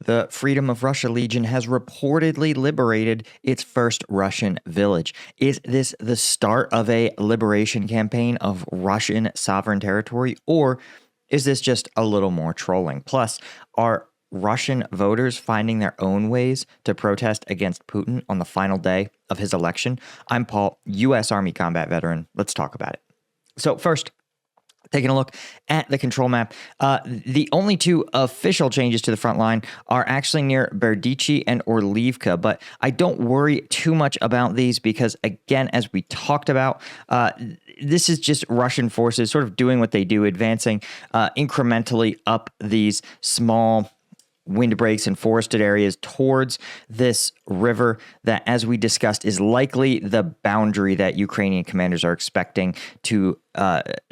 The Freedom of Russia Legion has reportedly liberated its first Russian village. Is this the start of a liberation campaign of Russian sovereign territory, or is this just a little more trolling? Plus, are Russian voters finding their own ways to protest against Putin on the final day of his election? I'm Paul, U.S. Army combat veteran. Let's talk about it. So first, taking a look at the control map, the only two official changes to the front line are actually near Berdichi and Orlivka, but I don't worry too much about these because, again, as we talked about, this is just Russian forces sort of doing what they do, advancing incrementally up these small windbreaks and forested areas towards this river that, as we discussed, is likely the boundary that Ukrainian commanders are expecting to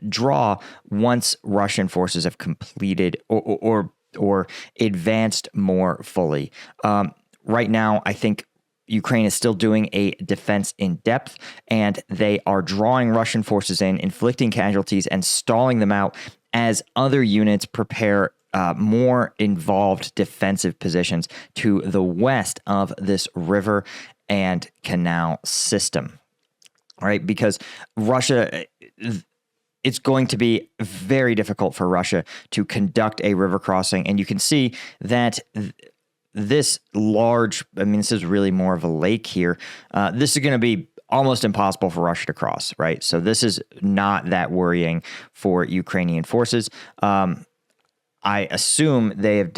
draw once Russian forces have completed or advanced more fully. Right now, I think Ukraine is still doing a defense in depth, and they are drawing Russian forces in, inflicting casualties, and stalling them out as other units prepare more involved defensive positions to the west of this river and canal system, right? Because Russia, it's going to be very difficult for Russia to conduct a river crossing. And you can see that this large, this is really more of a lake here. This is going to be almost impossible for Russia to cross, right? So this is not that worrying for Ukrainian forces. I assume they have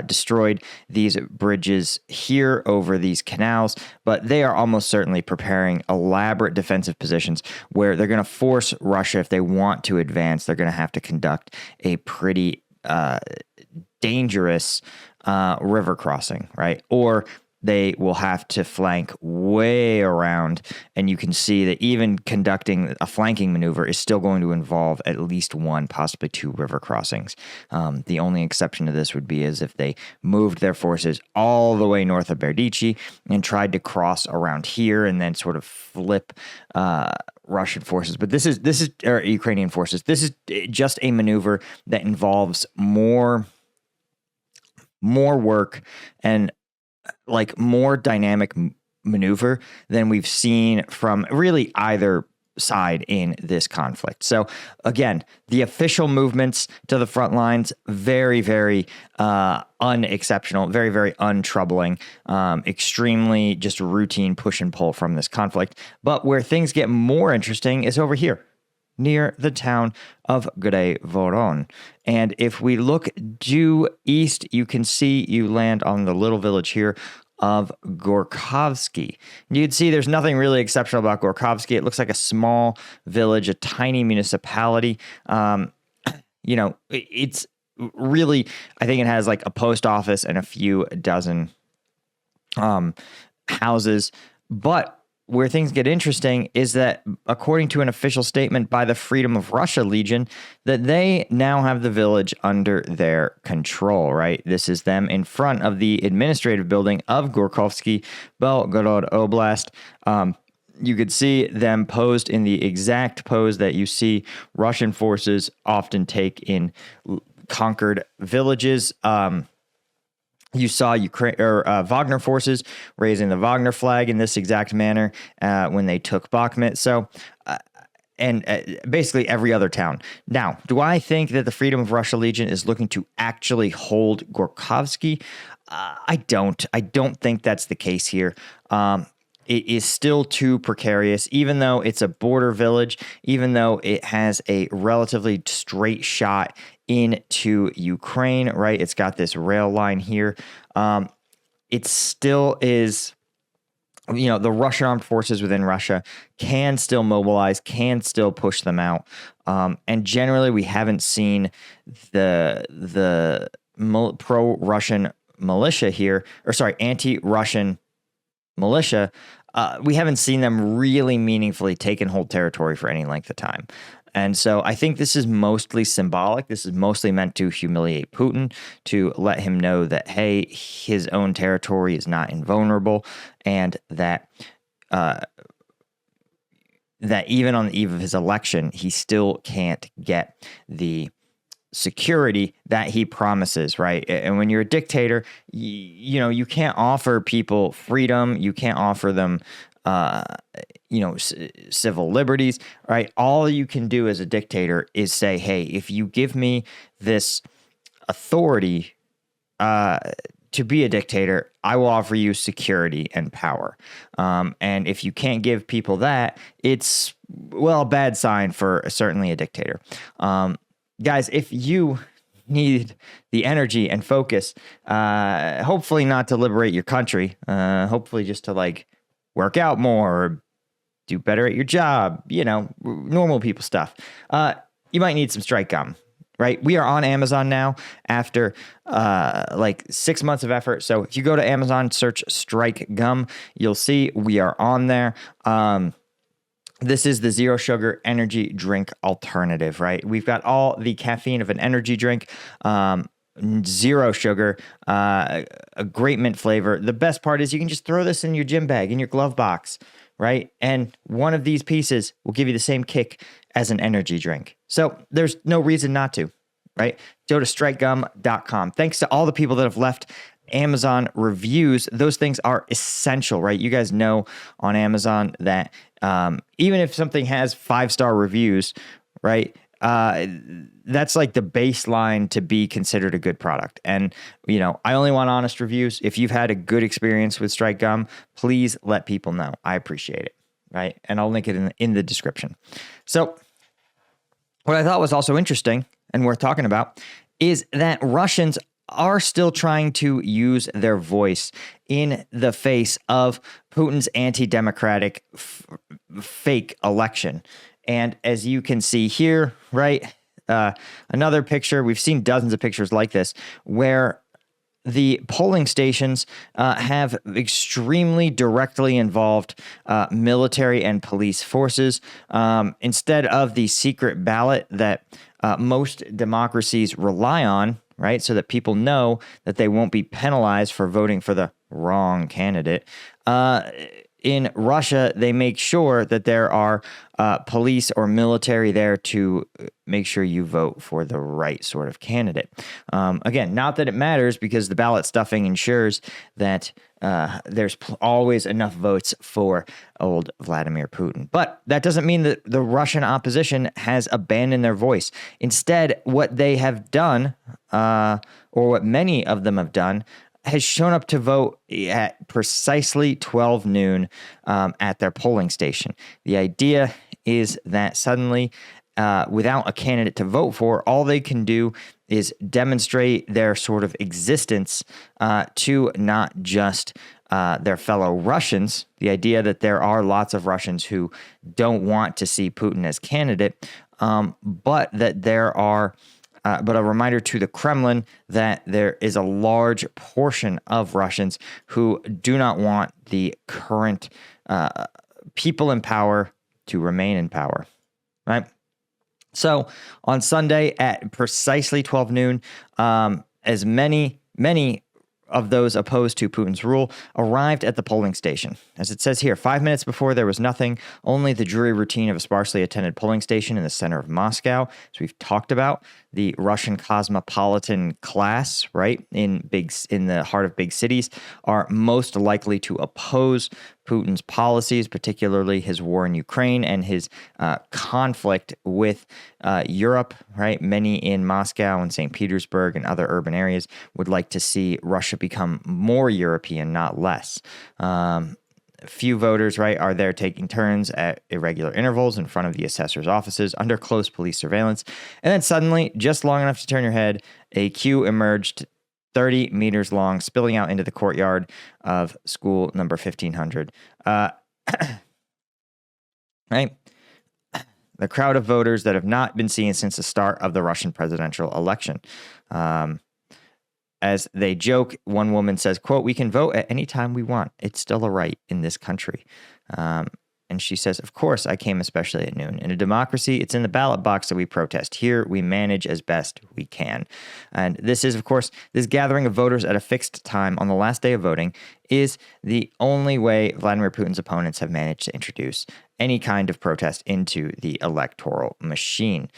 destroyed these bridges here over these canals, but they are almost certainly preparing elaborate defensive positions where they're going to force Russia, if they want to advance, they're going to have to conduct a pretty dangerous river crossing, right? Or they will have to flank way around, and you can see that even conducting a flanking maneuver is still going to involve at least one, possibly two river crossings. The only exception to this would be as if they moved their forces all the way north of Berdichi and tried to cross around here and then sort of flip Russian forces. But this is Ukrainian forces. This is just a maneuver that involves more work and like more dynamic maneuver than we've seen from really either side in this conflict. So again, the official movements to the front lines, very, very unexceptional, very, very untroubling, extremely just routine push and pull from this conflict. But where things get more interesting is over here, near the town of Voron. And if we look due east, you can see you land on the little village here of Gorkovsky. You can see there's nothing really exceptional about Gorkovsky. It looks like a small village, a tiny municipality. It's really, I think it has like a post office and a few dozen houses. But where things get interesting is that, according to an official statement by the Freedom of Russia Legion, that they now have the village under their control, right? This is them in front of the administrative building of Gorkovsky, Belgorod Oblast. You could see them posed in the exact pose that you see Russian forces often take in conquered villages. You saw Wagner forces raising the Wagner flag in this exact manner when they took Bakhmut. So, basically every other town. Now, do I think that the Freedom of Russia Legion is looking to actually hold Gorkovsky? I don't. I don't think that's the case here. It is still too precarious, even though it's a border village, even though it has a relatively straight shot into Ukraine, right? It's got this rail line here. It still is, the Russian armed forces within Russia can still mobilize, can still push them out. And generally, we haven't seen the pro-Russian militia here, anti-Russian militia, we haven't seen them really meaningfully take and hold territory for any length of time. And so I think this is mostly symbolic. This is mostly meant to humiliate Putin, to let him know that, hey, his own territory is not invulnerable, and that even on the eve of his election, he still can't get the security that he promises, right? And when you're a dictator, you can't offer people freedom. You can't offer them, civil liberties, right? All you can do as a dictator is say, hey, if you give me this authority to be a dictator, I will offer you security and power. And if you can't give people that, it's, well, a bad sign for certainly a dictator. Guys, if you need the energy and focus, hopefully not to liberate your country, hopefully just to like work out more or do better at your job, normal people stuff, you might need some strike gum. Right? We are on Amazon now after like 6 months of effort. So if you go to Amazon, search Strike Gum, you'll see we are on there. This is the zero sugar energy drink alternative, right? We've got all the caffeine of an energy drink, zero sugar, a great mint flavor. The best part is you can just throw this in your gym bag, in your glove box, right? And one of these pieces will give you the same kick as an energy drink. So there's no reason not to, right? Go to strikegum.com. Thanks to all the people that have left Amazon reviews. Those things are essential, right? You guys know on Amazon that even if something has 5-star reviews, right? That's like the baseline to be considered a good product. And, I only want honest reviews. If you've had a good experience with Strike Gum, please let people know. I appreciate it, right? And I'll link it in the description. So what I thought was also interesting and worth talking about is that Russians are still trying to use their voice in the face of Putin's anti-democratic fake election. And as you can see here, right, another picture, we've seen dozens of pictures like this, where the polling stations have extremely directly involved military and police forces instead of the secret ballot that most democracies rely on, right? So that people know that they won't be penalized for voting for the wrong candidate. In Russia, they make sure that there are police or military there to make sure you vote for the right sort of candidate. Again, not that it matters because the ballot stuffing ensures that there's always enough votes for old Vladimir Putin. But that doesn't mean that the Russian opposition has abandoned their voice. Instead, what they have done, or what many of them have done, has shown up to vote at precisely 12 noon at their polling station. The idea is that suddenly, without a candidate to vote for, all they can do is demonstrate their sort of existence to not just their fellow Russians. The idea that there are lots of Russians who don't want to see Putin as candidate, but that there are but a reminder to the Kremlin that there is a large portion of Russians who do not want the current people in power to remain in power, right? So on Sunday at precisely 12 noon, as many of those opposed to Putin's rule arrived at the polling station. As it says here, 5 minutes before there was nothing, only the dreary routine of a sparsely attended polling station in the center of Moscow. As we've talked about, the Russian cosmopolitan class, right, in the heart of big cities, are most likely to oppose Putin's policies, particularly his war in Ukraine and his conflict with Europe, right? Many in Moscow and St. Petersburg and other urban areas would like to see Russia become more European, not less. Few voters, right, are there taking turns at irregular intervals in front of the assessor's offices under close police surveillance. And then suddenly, just long enough to turn your head, a queue emerged 30 meters long, spilling out into the courtyard of school number 1500. Right? The crowd of voters that have not been seen since the start of the Russian presidential election. As they joke, one woman says, quote, "We can vote at any time we want. It's still a right in this country." And she says, "Of course, I came especially at noon. In a democracy, it's in the ballot box that we protest. Here, we manage as best we can." And this is, of course, this gathering of voters at a fixed time on the last day of voting is the only way Vladimir Putin's opponents have managed to introduce any kind of protest into the electoral machine.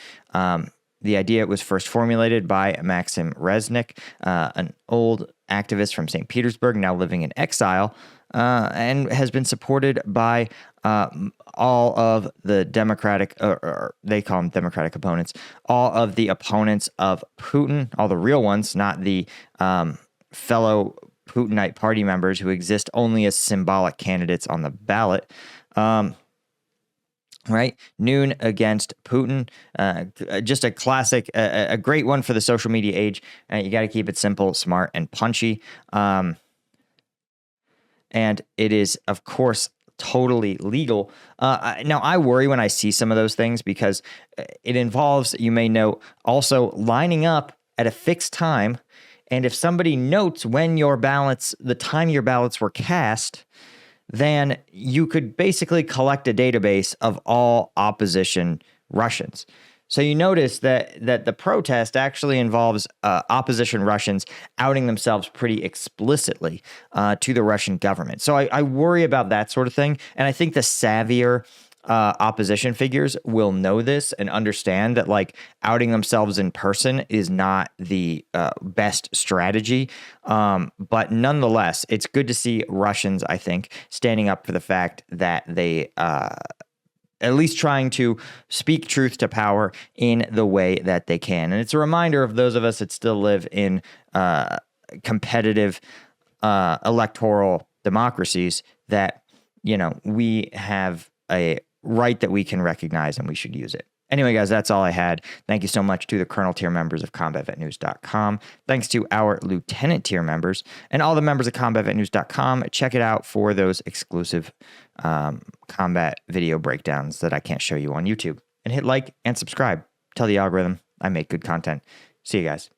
The idea was first formulated by Maxim Resnick, an old activist from St. Petersburg, now living in exile, and has been supported by all of the Democratic, or they call them Democratic opponents, all of the opponents of Putin, all the real ones, not the fellow Putinite party members who exist only as symbolic candidates on the ballot. Right? Noon against Putin. Just a classic, a great one for the social media age. You got to keep it simple, smart, and punchy. And it is, of course, totally legal. Now, I worry when I see some of those things because it involves, you may know, also lining up at a fixed time. And if somebody notes when your ballots, the time your ballots were cast, then you could basically collect a database of all opposition Russians. So you notice that the protest actually involves opposition Russians outing themselves pretty explicitly to the Russian government. So I worry about that sort of thing. And I think the savvier opposition figures will know this and understand that like outing themselves in person is not the best strategy. But nonetheless, it's good to see Russians, I think, standing up for the fact that they at least trying to speak truth to power in the way that they can. And it's a reminder of those of us that still live in competitive electoral democracies that, you know, we have a right that we can recognize and we should use it. Anyway, guys, that's all I had. Thank you so much to the Colonel tier members of CombatVetNews.com. Thanks to our Lieutenant tier members and all the members of CombatVetNews.com. Check it out for those exclusive combat video breakdowns that I can't show you on YouTube. And hit like and subscribe. Tell the algorithm I make good content. See you guys.